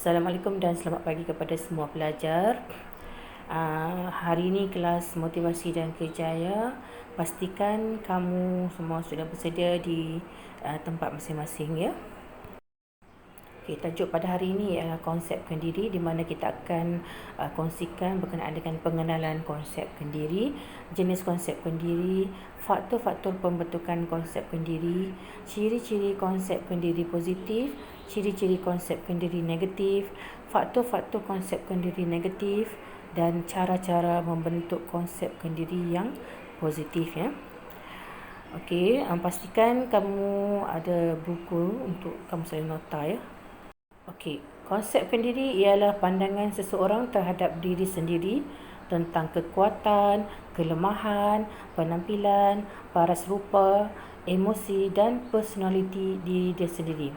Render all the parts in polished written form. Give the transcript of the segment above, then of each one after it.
Assalamualaikum dan selamat pagi kepada semua pelajar. Hari ini kelas motivasi dan kerjaya. Pastikan kamu semua sudah bersedia di tempat masing-masing ya. Okay, tajuk pada hari ini ialah konsep kendiri, di mana kita akan kongsikan berkenaan dengan pengenalan konsep kendiri, jenis konsep kendiri, faktor-faktor pembentukan konsep kendiri, ciri-ciri konsep kendiri positif, ciri-ciri konsep kendiri negatif, faktor-faktor konsep kendiri negatif dan cara-cara membentuk konsep kendiri yang positif ya. Okey, pastikan kamu ada buku untuk kamu selalu nota ya. Okey, konsep kendiri ialah pandangan seseorang terhadap diri sendiri tentang kekuatan, kelemahan, penampilan, paras rupa, emosi dan personaliti diri dia sendiri.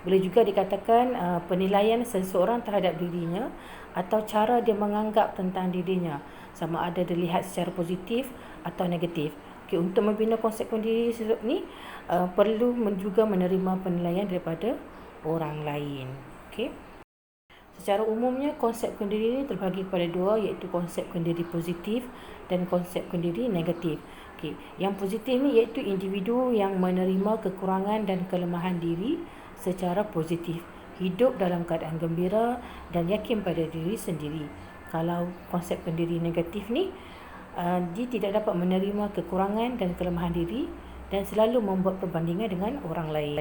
Boleh juga dikatakan penilaian seseorang terhadap dirinya atau cara dia menganggap tentang dirinya, sama ada dilihat secara positif atau negatif. Okay, untuk membina konsep kendiri ni perlu juga menerima penilaian daripada orang lain. Okey. Secara umumnya konsep kendiri ini terbagi kepada dua, iaitu konsep kendiri positif dan konsep kendiri negatif. Okey, yang positif ni iaitu individu yang menerima kekurangan dan kelemahan diri secara positif, hidup dalam keadaan gembira dan yakin pada diri sendiri. Kalau konsep kendiri negatif ni dia tidak dapat menerima kekurangan dan kelemahan diri dan selalu membuat perbandingan dengan orang lain.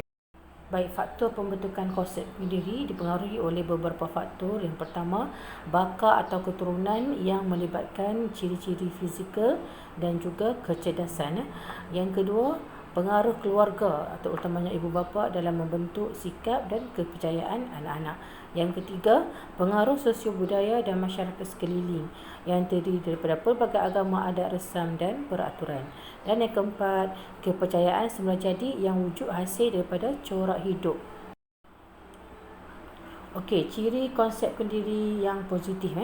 Baik, faktor pembentukan konsep kendiri dipengaruhi oleh beberapa faktor. Yang pertama, baka atau keturunan yang melibatkan ciri-ciri fizikal dan juga kecerdasan. Yang kedua, pengaruh keluarga atau utamanya ibu bapa dalam membentuk sikap dan kepercayaan anak-anak. Yang ketiga, pengaruh sosio-budaya dan masyarakat sekeliling yang terdiri daripada pelbagai agama, adat, resam dan peraturan. Dan yang keempat, kepercayaan semula jadi yang wujud hasil daripada corak hidup. Okey, ciri konsep kendiri yang positif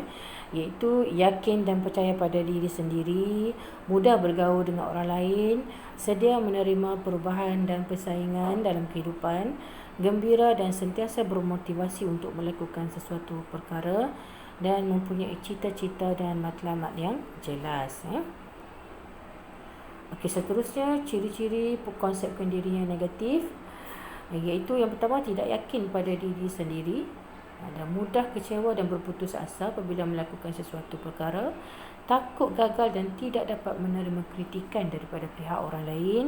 iaitu yakin dan percaya pada diri sendiri, mudah bergaul dengan orang lain, sedia menerima perubahan dan persaingan dalam kehidupan, gembira dan sentiasa bermotivasi untuk melakukan sesuatu perkara dan mempunyai cita-cita dan matlamat yang jelas. Okey, seterusnya ciri-ciri konsep kendiri yang negatif, iaitu yang pertama, tidak yakin pada diri sendiri, dan mudah kecewa dan berputus asa apabila melakukan sesuatu perkara, takut gagal dan tidak dapat menerima kritikan daripada pihak orang lain,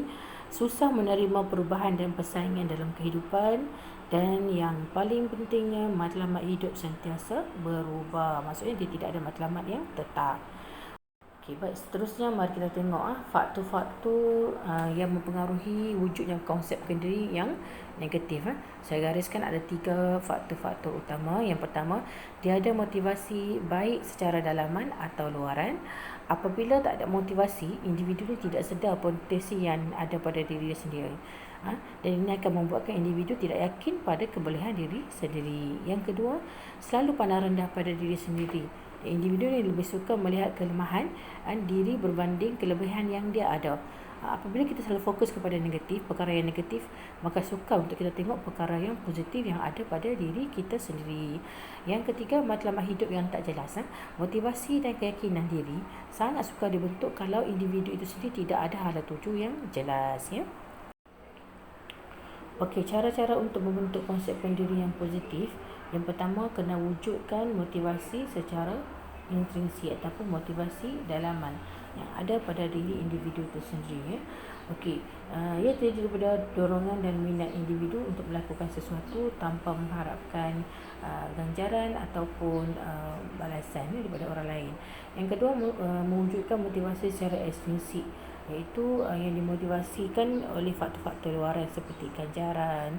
susah menerima perubahan dan persaingan dalam kehidupan, dan yang paling pentingnya, matlamat hidup sentiasa berubah. Maksudnya dia tidak ada matlamat yang tetap. Okay, baik, seterusnya mari kita tengok faktor-faktor yang mempengaruhi wujudnya konsep kendiri yang negatif. Saya gariskan ada 3 faktor-faktor utama. Yang pertama, tiada motivasi baik secara dalaman atau luaran. Apabila tak ada motivasi, individu tidak sedar potensi yang ada pada diri sendiri. Dan ini akan membuatkan individu tidak yakin pada kebolehan diri sendiri. Yang kedua, selalu pandang rendah pada diri sendiri. Individu ni lebih suka melihat kelemahan diri berbanding kelebihan yang dia ada. Apabila kita selalu fokus kepada negatif, perkara yang negatif, maka sukar untuk kita tengok perkara yang positif yang ada pada diri kita sendiri. Yang ketiga, matlamat hidup yang tak jelas. Motivasi dan keyakinan diri sangat sukar dibentuk kalau individu itu sendiri tidak ada hala tuju yang jelas ya. Okey, cara-cara untuk membentuk konsep kendiri yang positif. Yang pertama, kena wujudkan motivasi secara intrinsik ataupun motivasi dalaman yang ada pada diri individu itu sendiri. Okey, ia terdiri daripada dorongan dan minat individu untuk melakukan sesuatu tanpa mengharapkan ganjaran ataupun balasan daripada orang lain. Yang kedua, mewujudkan motivasi secara ekstrinsik, iaitu yang dimotivasikan oleh faktor-faktor luaran seperti ganjaran,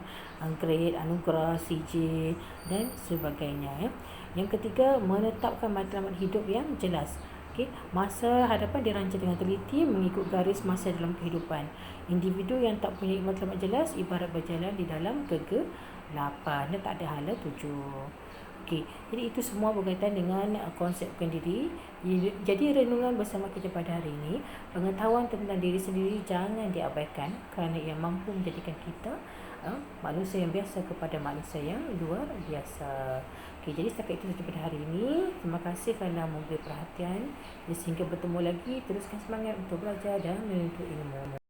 grade, anugerah, CJ dan sebagainya. Yang ketiga, menetapkan matlamat hidup yang jelas. Okey, masa hadapan dirancang dengan teliti mengikut garis masa dalam kehidupan. Individu yang tak punya matlamat jelas ibarat berjalan di dalam kegelapan dan tak ada hala tuju. Okey, jadi itu semua berkaitan dengan konsep kendiri. Jadi renungan bersama kita pada hari ini, pengetahuan tentang diri sendiri jangan diabaikan kerana ia mampu menjadikan kita manusia yang biasa kepada manusia yang luar biasa. Okay, jadi setakat itu sahaja pada hari ini. Terima kasih kerana memberi perhatian. Sehingga bertemu lagi, teruskan semangat untuk belajar dan menuntut ilmu.